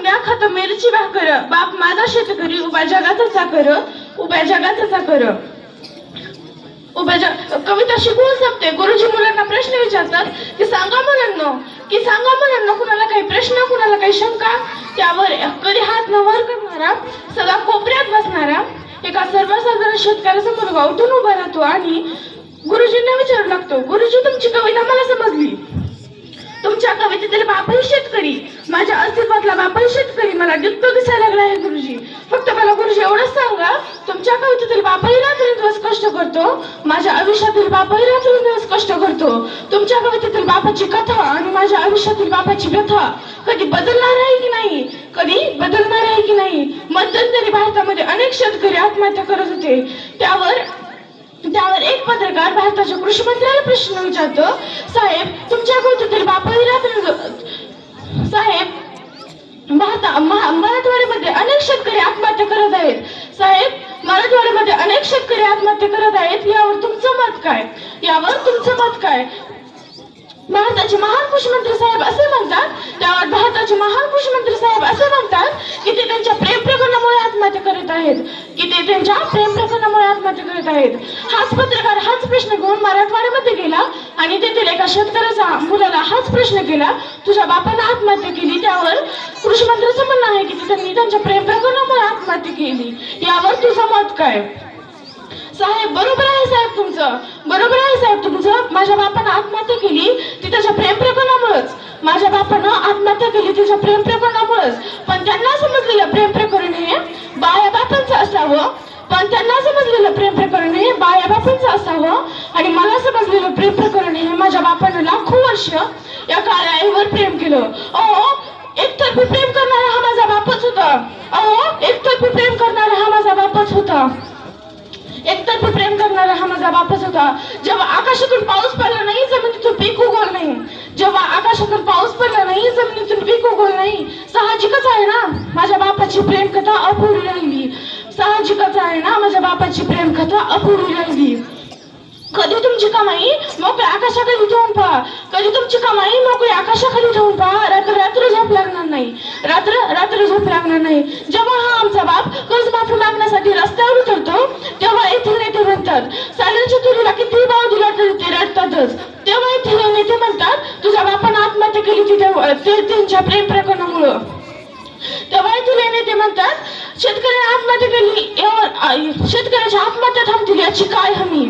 मुंग्या खात मिरची भाकर, बाप माझा शेतकरी उभ्या जगाचा चाकर, उभ्या जगाचा चाकर. कविता शिकवून संपते. गुरुजी मुलांना प्रश्न विचारतात की सांगा मुलांना कुणाला काही प्रश्न, कुणाला काही शंका. त्यावर कधी हात न वर करणारा, सदा कोपऱ्यात बसणारा एका सर्वसाधारण शेतकऱ्यासमोर उठून उभा राहतो आणि गुरुजींना विचारू लागतो, गुरुजी तुमची कविता मला समजली. तुमच्या कवितेतील बापही शेतकरी, माझ्या अस्तित्वातला बापही शेतकरी मला दिसतो दिसायला लागला आहे गुरुजी. फक्त मला गुरुजी एवढंच सांगा, तुमच्या कवितेतील बापही रात्रंदिवस कष्ट करतो, माझ्या आयुष्यातील बापही रात्रंदिवस कष्ट करतो. तुमच्या कवितेतील बापाची कथा आणि माझ्या आयुष्यातील बापाची व्यथा कधी बदलणार आहे की नाही, कधी बदलणार आहे की नाही. मध्यंतरी भारतामध्ये अनेक शेतकरी आत्महत्या करत होते. त्यावर एक पत्रकार भारताच्या कृषी मंत्र्याला प्रश्न विचारतो, साहेब तुमच्या कवितेतील बापही मराठवाड्यामध्ये अनेक शेतकरी आत्महत्या करत आहेत. साहेब मराठवाड्यामध्ये अनेक शेतकरी आत्महत्या करत आहेत, यावर तुमचं मत काय? भारताचे महान कृषीमंत्री साहेब असे म्हणतात, त्यावर भारताचे महान कृषीमंत्री साहेब असे म्हणतात की ते त्यांच्या प्रेम प्रकरणामुळे आत्महत्या करत आहेत, हाच पत्रकार हाच प्रश्न घेऊन मराठवाड्यामध्ये गेला आणि तेथील एका शेतकऱ्याच्या मुलाला हाच प्रश्न केला, तुझ्या बापानं आत्महत्या केली. त्यावर कृषीमंत्र्यांचं म्हणणं आहे की त्यांनी त्यांच्या प्रेम प्रकरणामुळे आत्महत्या केली. यावर तुझं मत काय? साहेब बरोबर आहे साहेब तुमचं. माझ्या बापानं आत्महत्या केली ती त्याच्या प्रेम प्रकरणामुळेच. पण त्यांना समजलेलं प्रेम प्रकरण हे बाया बापांचं असावं आणि मला समजलेलं प्रेम प्रकरण हे माझ्या बापानं लाखो वर्ष या काळ्या आईवर प्रेम केलं. एकतर्फी प्रेम करणारा हा माझा बापच होता. जेव्हा आकाशातून पाऊस पडला नाही, जमिनीतून पीक उगवलं नाही, साहजिकच आहे ना माझ्या बापाची प्रेम कथा अपुरी राहिली. कधी तुमची कमाई मोकळ्या आकाशाखाली ठेवून पहा, रात्र झोप लागणार नाही. जेव्हा हा आमचा बाप कर्जमाफी मागण्यासाठी रस्त्यावर उतरतो, तेव्हा येथील नेते म्हणतात साल्यांच्या तुरीला किती भाव दिला तरी ते रडतातच. तेव्हा येथील नेते म्हणतात तुझ्या बापानं आत्महत्या केली ते त्यांच्या प्रेम प्रकरणामुळं. तेव्हा येथील नेते म्हणतात शेतकऱ्याने आत्महत्या केली, शेतकऱ्याची आत्महत्या थांबतील याची काय हमी.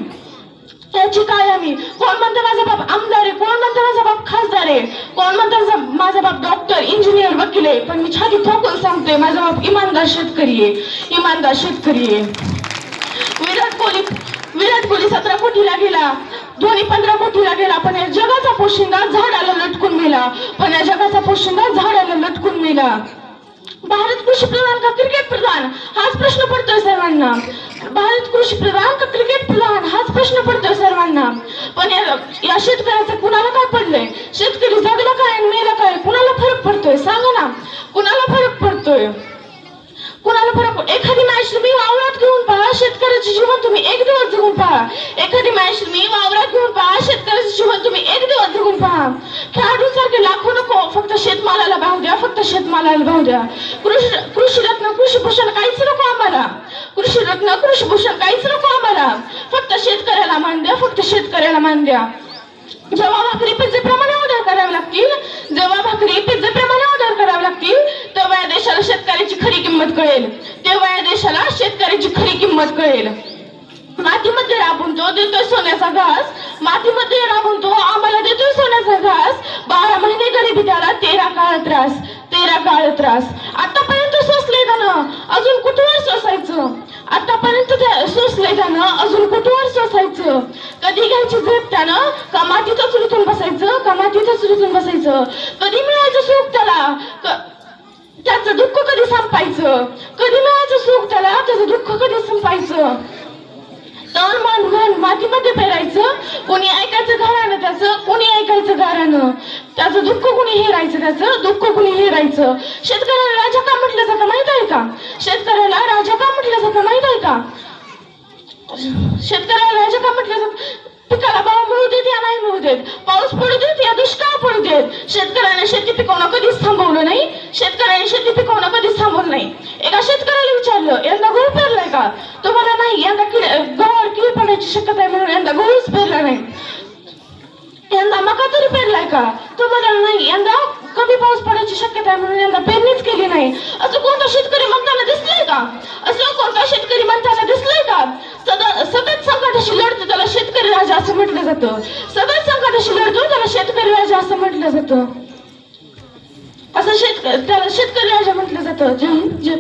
कोण म्हणतं माझा बाप आमदार आहे, कोण म्हणतं माझा बाप खासदार आहे, कोण म्हणतं माझा बाप डॉक्टर, इंजिनियर, वकील आहे. पण मी छाती ठोकून सांगतोय माझा बाप इमानदार शेतकरी आहे. विराट कोहली 17 कोटीला गेला, धोनी 15 कोटीला गेला, पण या जगाचा पोशिंदा झाडाला लटकून मेला. भारत कृषी प्रधान का क्रिकेट प्रधान हाच प्रश्न पडतोय सर्वांना. पण या शेतकऱ्याचं कुणाला काय पडलंय? शेतकरी जगला काय आणि मेला काय? कुणाला फरक पडतोय? सांगा ना, कुणाला फरक पडतोय? एखादी मॅच तुम्ही वावरात घेऊन पहा, शेतकऱ्याचे जीवन तुम्ही एक दिवस जगून पहा. खेळाडूंसारखे लाखो नको, फक्त शेतमालाला भाव द्या. कृषीरत्न कृषीभूषण काहीच नको आम्हाला. फक्त शेतकऱ्याला मान द्या. जेव्हा भाकरी पिझ्झेप्रमाणे ऑर्डर करावे लागतील, तेव्हा या देशाला शेतकऱ्याची खरी किंमत कळेल. मातीमध्ये राबून तो देतोय सोन्याचा घास, 12 महिने गरिबी त्याला, 13 काळ त्रास. आतापर्यंत सोसले त्यानं, अजून कुठवर सोसायचं? कधी घ्यायची झेप त्यानं, का मातीतच रुतून बसायचं? कधी मिळायचं सुख त्याला, त्याचं दुःख कधी संपायचं? तन मन धन मातीमध्ये पेरायचं, कोणी ऐकायचं घरानं त्याचं, कोणी ऐकायचं गारानं. त्याचं दुःख कोणी हेरायचं. शेतकऱ्याला राजा का म्हटलं जातं माहित आहे का? शेतकऱ्याला राजा का म्हटलं जातं? पिकाला भाव मिळू देत या नाही मिळू देत, पाऊस पडू देत या दुष्काळ पडू देत, शेतकऱ्याने शेती पिकवणं कधीच थांबवलं नाही. शेतकऱ्याने शेती पिकवणं कधीच थांबवलं नाही. एका शेतकऱ्याला विचारलं, यंदा गहू पेरलाय का? तो म्हणला नाही, यंदा गव्हावर कीड पडण्याची शक्यता आहे म्हणून यंदा गहूच पेरला नाही. यंदा मका तरी पेरलाय का? तो म्हणाला नाही, यंदा कमी पाऊस पडायची शक्यता आहे म्हणून यंदा पेरणीच केली नाही. असं कोणता शेतकरी म्हणताना दिसलाय का? असं कोणता शेतकरी म्हणताना दिसलाय का? सतत संकटाशी लढतो त्याला शेतकरी राजा असं म्हटलं जातं. सतत संकटाशी लढतो त्याला शेतकरी राजा असं म्हटलं जातं. असं त्याला शेतकरी राजा म्हटलं जातं. जय